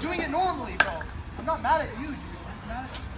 doing it normally, bro. I'm not mad at you, dude. I'm mad at you.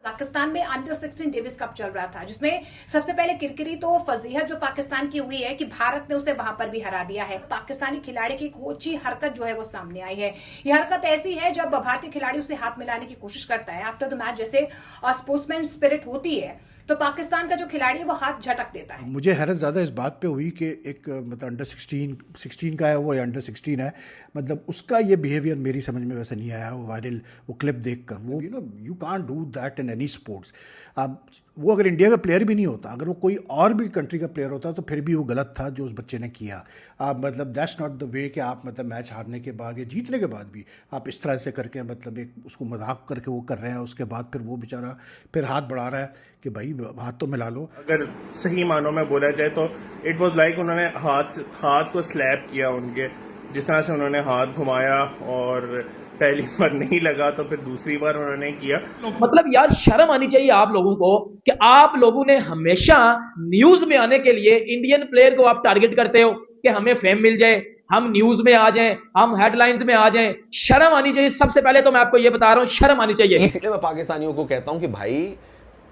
Pakistan में under 16 Davis cup चल रहा था, जिसमें सबसे पहले किरकिरी तो फजीहत जो पाकिस्तान की हुई है कि भारत ने उसे वहां पर भी हरा दिया है। पाकिस्तानी खिलाड़ी की कोची हरकत जो है वो सामने आई है। ये हरकत ऐसी है जब भारतीय खिलाड़ी उसे हाथ मिलाने की कोशिश करता है आफ्टर द मैच, जैसे स्पोर्ट्समैन स्पिरिट होती है, तो पाकिस्तान का जो खिलाड़ी है वो हाथ झटक देता है। मुझे हैरत ज़्यादा इस बात पे हुई कि एक मतलब अंडर 16 का है वो या अंडर 16 है, मतलब उसका ये बिहेवियर मेरी समझ में वैसे नहीं आया। वो वायरल वो क्लिप देखकर वो you can't do that in any sports. अब वो अगर इंडिया का प्लेयर भी नहीं होता, अगर वो कोई और भी कंट्री का प्लेयर होता तो फिर भी वो गलत था जो उस बच्चे ने किया। मतलब दैट्स नॉट द वे कि आप मतलब मैच हारने के बाद या जीतने के बाद भी आप इस तरह से करके मतलब एक उसको मजाक करके वो कर रहे हैं, उसके बाद फिर वो बेचारा फिर हाथ बढ़ा रहा है कि भाई हाथ तो मिला लो। अगर सही मानों में बोला जाए तो इट वाज लाइक उन्होंने हाथ को स्लैप किया उनके, जिस तरह से उन्होंने हाथ घुमाया और पहली बार नहीं लगा तो फिर दूसरी बार उन्होंने किया। मतलब यार शर्म आनी चाहिए आप लोगों को कि आप लोगों ने हमेशा न्यूज में आने के लिए इंडियन प्लेयर को आप टारगेट करते हो कि हमें फेम मिल जाए, हम न्यूज में आ जाएं, हम हेडलाइंस में आ जाएं। शर्म आनी चाहिए। सबसे पहले तो मैं आपको ये बता रहा हूं, शर्म आनी चाहिए। इसलिए मैं पाकिस्तानियों को कहता हूं कि भाई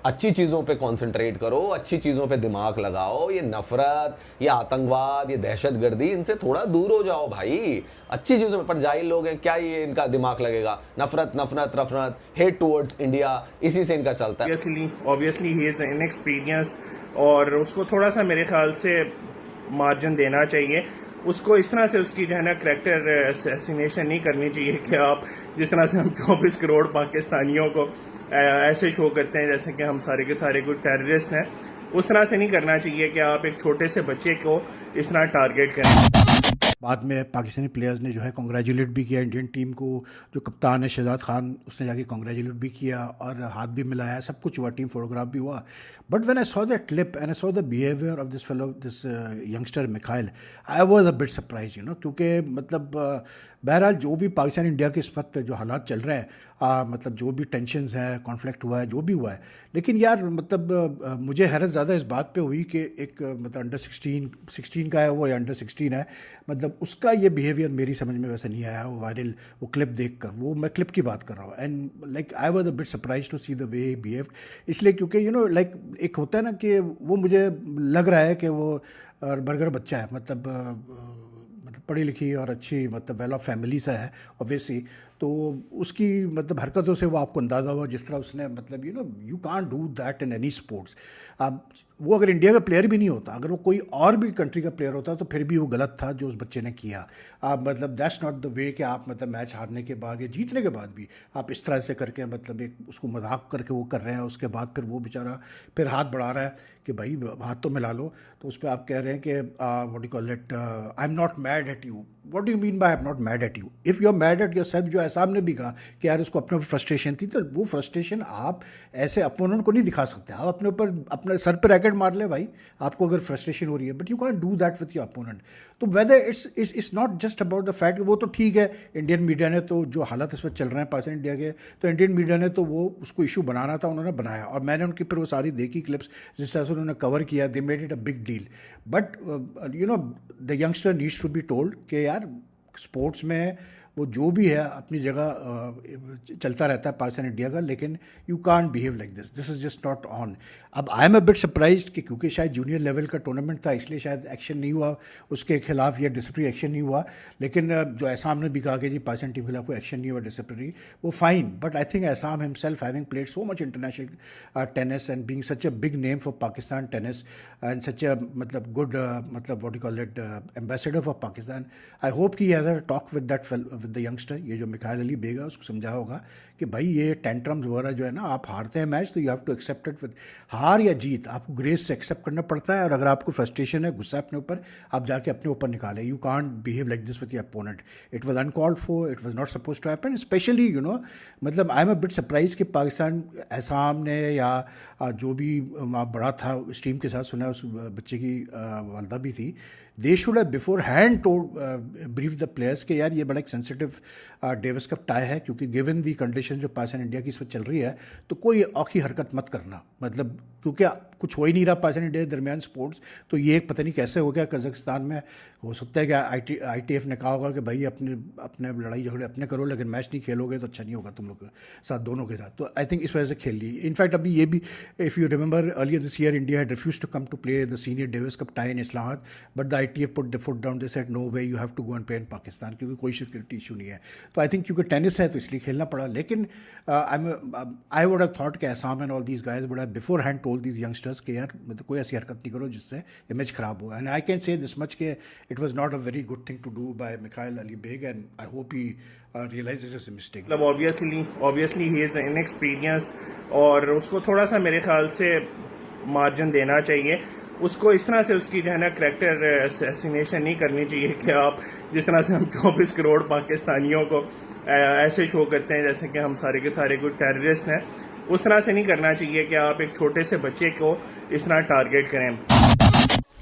अच्छी चीजों पे कंसंट्रेट करो, अच्छी चीजों पे दिमाग लगाओ। ये नफरत, ये आतंकवाद, ये दहशतगर्दी, इनसे थोड़ा दूर हो जाओ भाई। अच्छी चीजों में पर जाहिल लोग हैं, क्या ये इनका दिमाग लगेगा? नफरत नफरत नफरत, हेट टुवर्ड्स इंडिया, इसी से इनका चलता है। ऑब्वियसली ही इज इनएक्सपीरियंस और उसको थोड़ा सा मेरे ख्याल से मार्जिन देना चाहिए। उसको इस तरह से उसकी जो है ना करैक्टर असैसिनेशन नहीं करनी चाहिए कि आप जिस तरह से हम 24 करोड़ पाकिस्तानियों को ऐसे शो करते हैं जैसे कि हम सारे के सारे कोई टेररिस्ट हैं। उस तरह से नहीं करना चाहिए कि आप एक छोटे से बच्चे को इस तरह टारगेट करें। बाद में पाकिस्तानी प्लेयर्स ने जो है कॉन्ग्रेचुलेट भी किया इंडियन टीम को। जो कप्तान है शहजाद खान, उसने जाके कॉन्ग्रेचुलेट भी किया और हाथ भी मिलाया, सब कुछ हुआ, टीम फोटोग्राफ भी हुआ। But when I saw that clip and I saw the behaviour of this fellow, this youngster Mikhail, I was a bit surprise क्योंकि मतलब बहरहाल जो भी पाकिस्तान इंडिया के इस वक्त जो हालात चल रहे हैं, मतलब जो भी टेंशन्स हैं, कॉन्फ्लिक्ट हुआ है, जो भी हुआ है, लेकिन यार मतलब मुझे हैरत ज़्यादा इस बात पे हुई कि एक मतलब अंडर 16 का है वो या अंडर 16 है, मतलब उसका ये बिहेवियर मेरी समझ में वैसे नहीं आया। वो वायरल वो क्लिप देखकर, वो मैं क्लिप की बात कर रहा हूँ, and like I was a bit surprise to see the way he behaved. इसलिए क्योंकि लाइक एक होता है ना कि वो मुझे लग रहा है कि वो बर्गर बच्चा है, मतलब पढ़ी लिखी और अच्छी मतलब वेल ऑफ फैमिली से है ऑब्वियसली, तो उसकी मतलब हरकतों से वो आपको अंदाज़ा हुआ जिस तरह उसने मतलब you can't do that in any sports. अब वो अगर इंडिया का प्लेयर भी नहीं होता, अगर वो कोई और भी कंट्री का प्लेयर होता तो फिर भी वो गलत था जो उस बच्चे ने किया। मतलब दैट्स नॉट द वे कि आप मतलब मैच हारने के बाद या जीतने के बाद भी आप इस तरह से करके मतलब एक उसको मजाक करके वो कर रहे हैं, उसके बाद फिर वो बेचारा फिर हाथ बढ़ा रहा है कि भाई हाथ तो मिला लो। तो उस पर आप कह रहे हैं कि what you call it, I am not mad at you. What do you mean by I am not mad at you? If you are mad at yourself, जो ऐसा हमने भी कहा कि यार उसको अपने ऊपर फ्रस्ट्रेशन थी, तो वो फ्रस्ट्रेशन आप ऐसे अपोनेंट को नहीं दिखा सकते। आप अपने ऊपर अपने सर पर रैकेट मार ले भाई, आपको अगर फ्रस्ट्रेशन हो रही है, but you can do that with your opponent. तो whether it's not just about the fact, वो तो ठीक है, इंडियन मीडिया ने तो जो हालात इस वक्त चल रहे हैं पाकिस्तान इंडिया के, तो इंडियन मीडिया ने तो वो उसको इशू बनाना था, उन्होंने बनाया, और मैंने उनकी फिर वो सारी देखी क्लिप्स जिस तरह से उन्होंने कवर किया, they made it a big deal. But the youngster needs to be told कि यार स्पोर्ट्स में वो जो भी है अपनी जगह चलता रहता है पाकिस्तान इंडिया का, लेकिन you can't behave like this is just not on. अब I am a bit surprised कि क्योंकि शायद जूनियर लेवल का टूर्नामेंट था इसलिए शायद एक्शन नहीं हुआ उसके खिलाफ या डिसिप्लिनरी एक्शन नहीं हुआ, लेकिन जो एहसाम ने भी कहा कि जी पाकिस्तान टीम के खिलाफ कोई एक्शन नहीं हुआ डिसिप्लिनरी, वो fine. But I think Aisam himself having played so much international tennis and being such a big name for Pakistan tennis and such a मतलब गुड मतलब what you call it ambassador for Pakistan, I hope कि has a talk with the youngster, ये जो Mikhail Ali बेगा, उसको समझा होगा कि भाई ये टेंट्रम्स वगैरह जो है ना, आप हारते हैं मैच तो you have to accept it with, हार या जीत आपको ग्रेस से एक्सेप्ट करना पड़ता है, और अगर आपको फ्रस्ट्रेशन है, गुस्सा अपने ऊपर, आप जाके अपने ऊपर निकालें। You can't behave like this with your opponent, it was uncalled for, it was not suppose to happen, specially मतलब I am a bit surprise कि पाकिस्तान एहसाम ने या जो भी बड़ा था इस टीम के साथ, सुना उस बच्चे की वालदा भी थी, they should have before hand told brief the players कि यार ये बड़ा एक सेंसिटिव डेविस कप टाई है, क्योंकि गिवन दी कंडीशन जो पाकिस्तान इंडिया की इस वक्त चल रही है, तो कोई औखी हरकत मत करना, मतलब क्योंकि कुछ हो ही नहीं रहा पाकिस्तान इंडिया के दरमियान स्पोर्ट्स, तो ये पता नहीं कैसे हो गया कजाकिस्तान में। हो सकता है कि ITF ने कहा होगा कि भाई अपने अपने लड़ाई झगड़े अपने करो, लेकिन मैच नहीं खेलोगे तो अच्छा नहीं होगा तुम लोग के साथ, दोनों के साथ। तो आई थिंक इस वजह से खेल ली। इनफैक्ट अभी ये भी, if you remember earlier this year India had refuse to come to play the senior Davis cup tie in Islamabad, but the ITF put the foot down, they said no way, you have to go and play in Pakistan, क्योंकि कोई security issue नहीं है। तो I think क्योंकि tennis है तो इसलिए खेलना पड़ा। लेकिन आई वुड हैव थॉट कि Assam and all these guys would have before hand told these youngsters कि यार मतलब कोई ऐसी हरकत नहीं करो जिससे इमेज खराब हो। And I can say this much के it was not a very good thing to do by Mikail Ali Baig, and I hope he realizes it's a mistake. मतलब ऑब्वियसली ही इज़ इनएक्सपीरियंस, और उसको थोड़ा सा मेरे ख्याल से मार्जिन देना चाहिए। उसको इस तरह से उसकी जो है ना करैक्टर असैसिनेशन नहीं करनी चाहिए कि आप जिस तरह से हम 24 करोड़ पाकिस्तानियों को ऐसे शो करते हैं जैसे कि हम सारे के सारे कोई टेररिस्ट हैं, उस तरह से नहीं करना चाहिए कि आप एक छोटे से बच्चे को इस तरह टारगेट करें।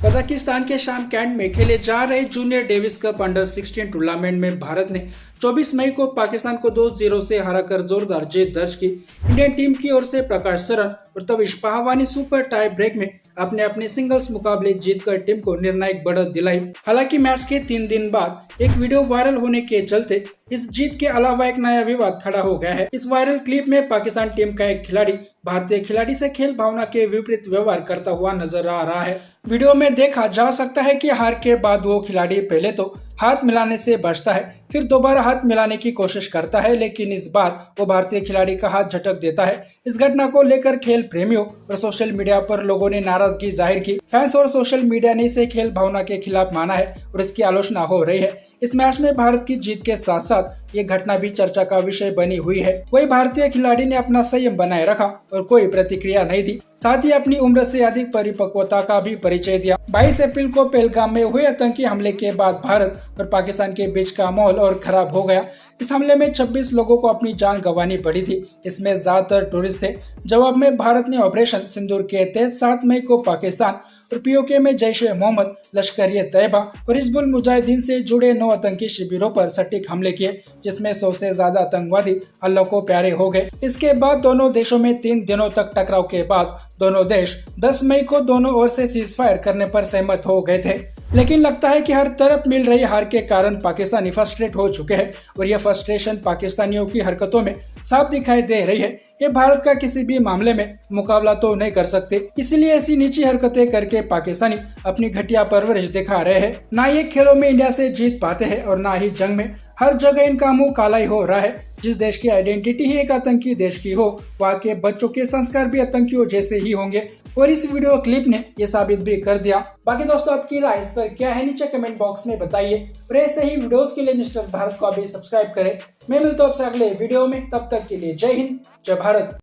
कजाकिस्तान के शामकैंड में खेले जा रहे junior Davis cup under 16 tournament में भारत ने 24 मई को पाकिस्तान को 2-0 से हराकर जोरदार जीत दर्ज की। इंडियन टीम की ओर से प्रकाश सरन और तविश पहावानी सुपर टाई ब्रेक में अपने सिंगल्स मुकाबले जीतकर टीम को निर्णायक बढ़त दिलाई। हालांकि मैच के 3 दिन बाद एक वीडियो वायरल होने के चलते इस जीत के अलावा एक नया विवाद खड़ा हो गया है। इस वायरल क्लिप में पाकिस्तान टीम का एक खिलाड़ी भारतीय खिलाड़ी से खेल भावना के विपरीत व्यवहार करता हुआ नजर आ रहा है। वीडियो में देखा जा सकता है कि हार के बाद वो खिलाड़ी पहले तो हाथ मिलाने से बचता है, फिर दोबारा हाथ मिलाने की कोशिश करता है, लेकिन इस बार वो भारतीय खिलाड़ी का हाथ झटक देता है। इस घटना को लेकर खेल प्रेमियों और सोशल मीडिया पर लोगों ने नाराजगी जाहिर की। फैंस और सोशल मीडिया ने इसे खेल भावना के खिलाफ माना है और इसकी आलोचना हो रही है। इस मैच में भारत की जीत के साथ साथ ये घटना भी चर्चा का विषय बनी हुई है। वही भारतीय खिलाड़ी ने अपना संयम बनाए रखा और कोई प्रतिक्रिया नहीं दी, साथ ही अपनी उम्र से अधिक परिपक्वता का भी परिचय दिया। 22 अप्रैल को पहलगाम में हुए आतंकी हमले के बाद भारत और पाकिस्तान के बीच का माहौल और खराब हो गया। इस हमले में 26 लोगों को अपनी जान गंवानी पड़ी थी, इसमें ज्यादातर टूरिस्ट थे। जवाब में भारत ने ऑपरेशन सिंदूर के तहत 7 मई को पाकिस्तान और POK में जैश-ए-मोहम्मद, लश्कर-ए-तैयबा और हिजबुल मुजाहिदीन से जुड़े 9 आतंकी शिविरों पर सटीक हमले किए, जिसमें 100 से ज्यादा आतंकवादी अल्लाह को प्यारे हो गए। इसके बाद दोनों देशों में 3 दिनों तक टकराव के बाद दोनों देश 10 मई को दोनों ओर से सीज फायर करने पर सहमत हो गए थे। लेकिन लगता है कि हर तरफ मिल रही हार के कारण पाकिस्तानी फ्रस्ट्रेट हो चुके हैं और यह फ्रस्ट्रेशन पाकिस्तानियों की हरकतों में साफ दिखाई दे रही है। ये भारत का किसी भी मामले में मुकाबला तो नहीं कर सकते, इसलिए ऐसी नीची हरकतें करके पाकिस्तानी अपनी घटिया परवरिश दिखा रहे हैं। ना ये खेलों में इंडिया से जीत पाते हैं और ना ही जंग में। हर जगह इनका मुंह काला ही हो रहा है। जिस देश की आइडेंटिटी ही एक आतंकी देश की हो, वहाँ के बच्चों के संस्कार भी आतंकियों जैसे ही होंगे, और इस वीडियो क्लिप ने ये साबित भी कर दिया। बाकी दोस्तों, आपकी राय इस पर क्या है नीचे कमेंट बॉक्स में बताइए और ऐसे ही वीडियोस के लिए मिस्टर भारत को अभी सब्सक्राइब करें। मैं मिलता हूं आपसे अगले वीडियो में, तब तक के लिए जय हिंद, जय भारत।